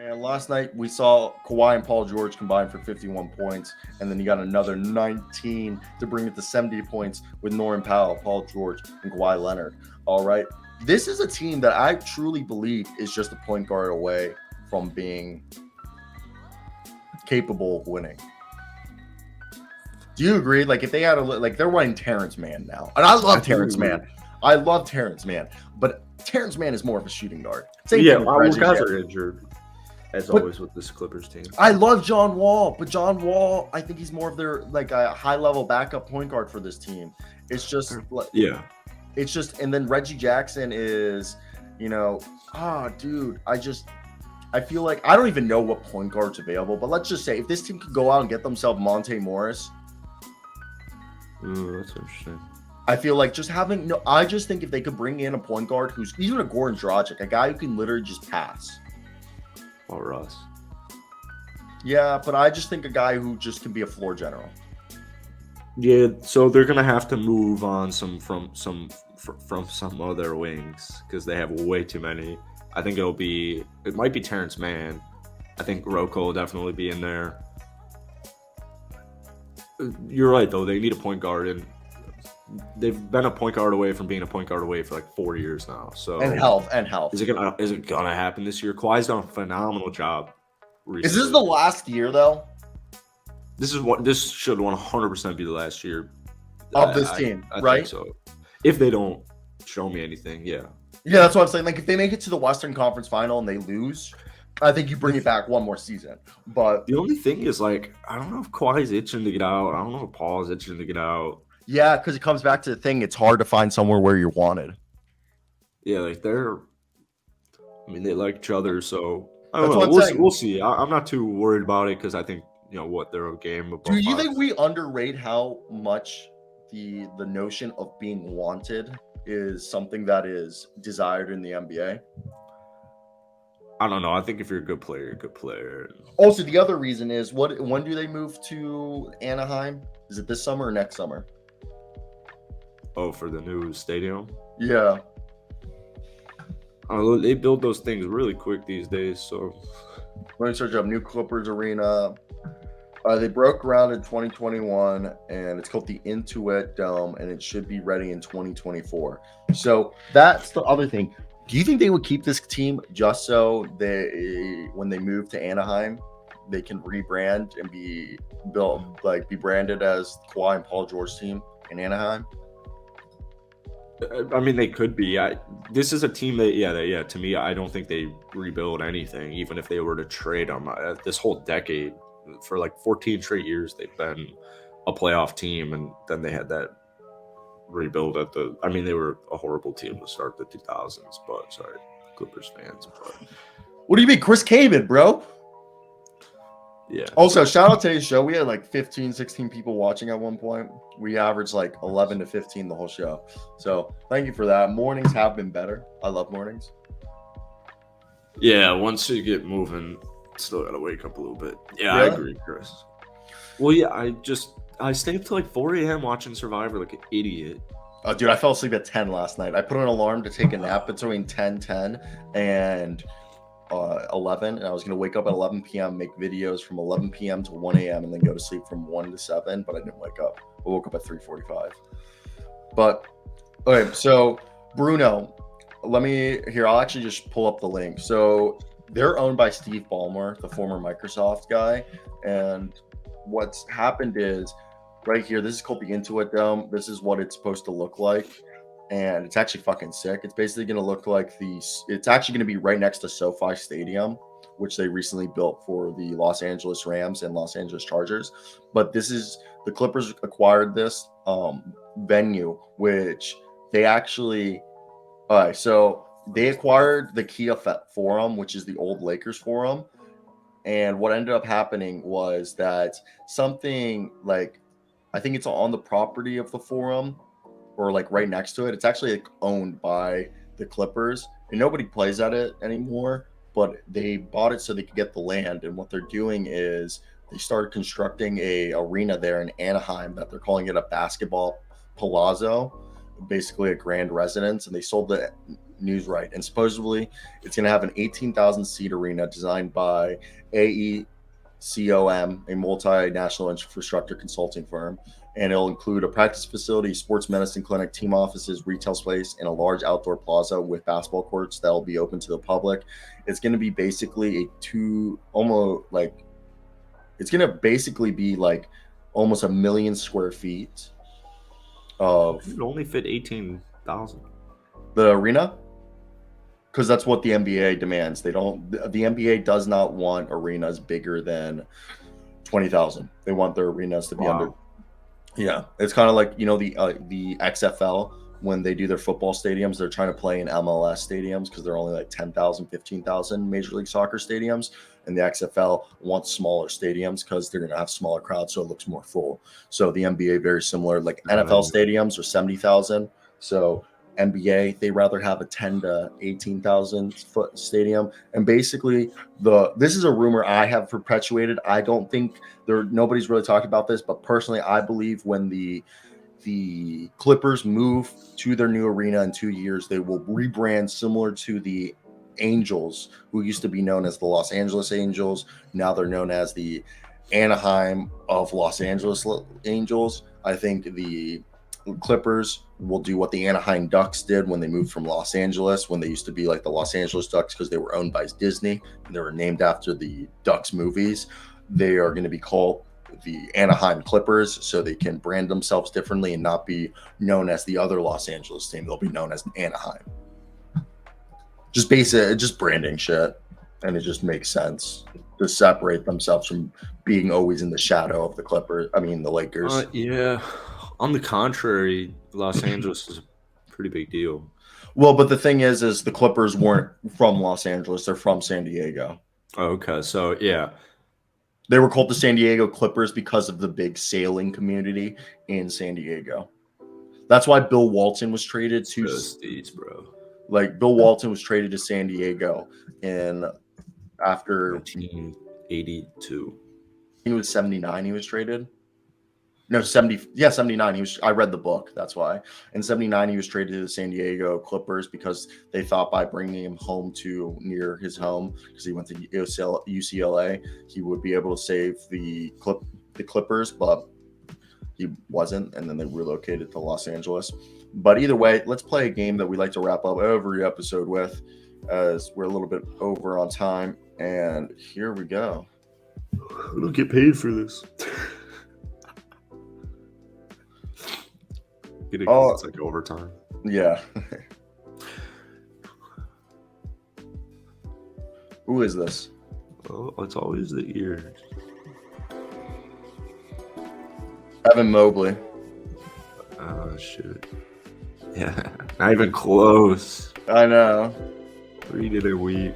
And last night we saw Kawhi and Paul George combine for 51 points, and then you got another 19 to bring it to 70 points with Norman Powell, Paul George, and Kawhi Leonard. All right. This is a team that I truly believe is just a point guard away from being capable of winning. Do you agree? Like, if they had they're running Terrence Mann now. And I love Terrence Mann. I love Terrence Mann. But Terrence Mann is more of a shooting guard. Same thing with guys are injured, as always with this Clippers team. I love John Wall, but John Wall, I think he's more of their, a high-level backup point guard for this team. It's just, It's just, and then Reggie Jackson is, dude, I feel like, I don't even know what point guard's available, but let's just say if this team could go out and get themselves Monte Morris. Ooh, that's interesting. I feel like I just think if they could bring in a point guard who's even a Goran Dragic, a guy who can literally just pass. Or Russ. Yeah, but I just think a guy who just can be a floor general. Yeah, so they're gonna have to move on from some other wings because they have way too many. I think it might be Terrence Mann. I think Rocco will definitely be in there. You're right though; they need a point guard, and they've been a point guard away from being a point guard away for like 4 years now. So and health. Is it gonna happen this year? Kawhi's done a phenomenal job recently. Is this the last year though? This should 100% be the last year of this team, I right? Think so if they don't show me anything, yeah, that's what I'm saying. Like if they make it to the Western Conference Final and they lose, I think you bring it back one more season. But the only thing is, I don't know if Kawhi's itching to get out. I don't know if Paul's itching to get out. Yeah, because it comes back to the thing. It's hard to find somewhere where you're wanted. Yeah, they like each other, so I don't know. We'll see. I'm not too worried about it because I think they're a game. Do you think we underrate how much the notion of being wanted is something that is desired in the NBA? I don't know. I think if you're a good player, you're a good player. Also, the other reason is when do they move to Anaheim? Is it this summer or next summer? Oh, for the new stadium? Yeah. They build those things really quick these days. So let me search up new Clippers Arena. They broke ground in 2021, and it's called the Intuit Dome, and it should be ready in 2024. So that's the other thing. Do you think they would keep this team just so when they move to Anaheim, they can rebrand and be branded as Kawhi and Paul George team in Anaheim? I mean, they could be. This is a team that, to me, I don't think they rebuild anything, even if they were to trade them. This whole decade, for 14 straight years, they've been a playoff team, and then they had that rebuild they were a horrible team to start the 2000s, but sorry, Clippers fans. But what do you mean, Chris Kaman, bro? Yeah. Also, shout out to today's show. We had 15, 16 people watching at one point. We averaged 11 to 15 the whole show. So thank you for that. Mornings have been better. I love mornings. Yeah, once you get moving, still gotta wake up a little bit. Yeah, I agree, Chris. Well, yeah, I stayed up till 4 a.m. watching Survivor like an idiot. Oh, dude, I fell asleep at 10 last night. I put an alarm to take a nap between 10 and 11, and I was going to wake up at 11 p.m., make videos from 11 p.m. to 1 a.m., and then go to sleep from 1 to 7, but I didn't wake up. I woke up at 3:45. But, okay, so Bruno, I'll actually just pull up the link. So they're owned by Steve Ballmer, the former Microsoft guy, and what's happened is right here, this is called the Intuit Dome. This is what it's supposed to look like. And it's actually fucking sick. It's basically going to look like it's actually going to be right next to SoFi Stadium, which they recently built for the Los Angeles Rams and Los Angeles Chargers. But the Clippers acquired this venue, which they actually, so they acquired the Kia Forum, which is the old Lakers Forum. And what ended up happening was that something I think it's on the property of the Forum, or right next to it. It's actually owned by the Clippers, and nobody plays at it anymore, but they bought it so they could get the land. And what they're doing is they started constructing a arena there in Anaheim that they're calling it a basketball palazzo, basically a grand residence. And they sold the news right. And supposedly, it's going to have an 18,000 seat arena designed by AECOM, a multinational infrastructure consulting firm. And it'll include a practice facility, sports medicine clinic, team offices, retail space, and a large outdoor plaza with basketball courts that will be open to the public. It's going to be basically it's going to basically be like almost 1 million square feet of It only fit 18,000. the arena, because that's what the NBA demands. The NBA does not want arenas bigger than 20,000. They want their arenas to be under. Yeah, it's kind of like, the XFL, when they do their football stadiums, they're trying to play in MLS stadiums because they're only like 10,000, 15,000 Major League Soccer stadiums. And the XFL wants smaller stadiums because they're going to have smaller crowds, so it looks more full. So the NBA, very similar. Like NFL stadiums are 70,000. So NBA, they rather have a 10 to 18,000 foot stadium. And basically, this is a rumor I have perpetuated. I don't think nobody's really talked about this, but personally, I believe when the Clippers move to their new arena in 2 years, they will rebrand similar to the Angels, who used to be known as the Los Angeles Angels. Now they're known as the Anaheim of Los Angeles Angels. I think the Clippers will do what the Anaheim Ducks did when they moved from Los Angeles, when they used to be like the Los Angeles Ducks because they were owned by Disney and they were named after the Ducks movies. They are going to be called the Anaheim Clippers, so they can brand themselves differently and not be known as the other Los Angeles team. They'll be known as Anaheim. Just branding shit, and it just makes sense to separate themselves from being always in the shadow of the Clippers. I mean, the Lakers. Yeah. On the contrary, Los Angeles is a pretty big deal. Well, but the thing is the Clippers weren't from Los Angeles; they're from San Diego. Okay, so yeah. They were called the San Diego Clippers because of the big sailing community in San Diego. That's why Bill Walton was traded to. Bro. Like Bill Walton was traded to San Diego after 1982. He was 79. He was traded. No, 70. Yeah, 79. I read the book. That's why. In 79, he was traded to the San Diego Clippers because they thought by bringing him home to near his home, because he went to UCLA, he would be able to save the Clippers, but he wasn't. And then they relocated to Los Angeles. But either way, let's play a game that we like to wrap up every episode with, as we're a little bit over on time. And here we go. I don't get paid for this. It's like overtime. Yeah. Who is this? Oh, it's always the ear. Evan Mobley. Oh, shit. Yeah, not even close. I know. Read it a week.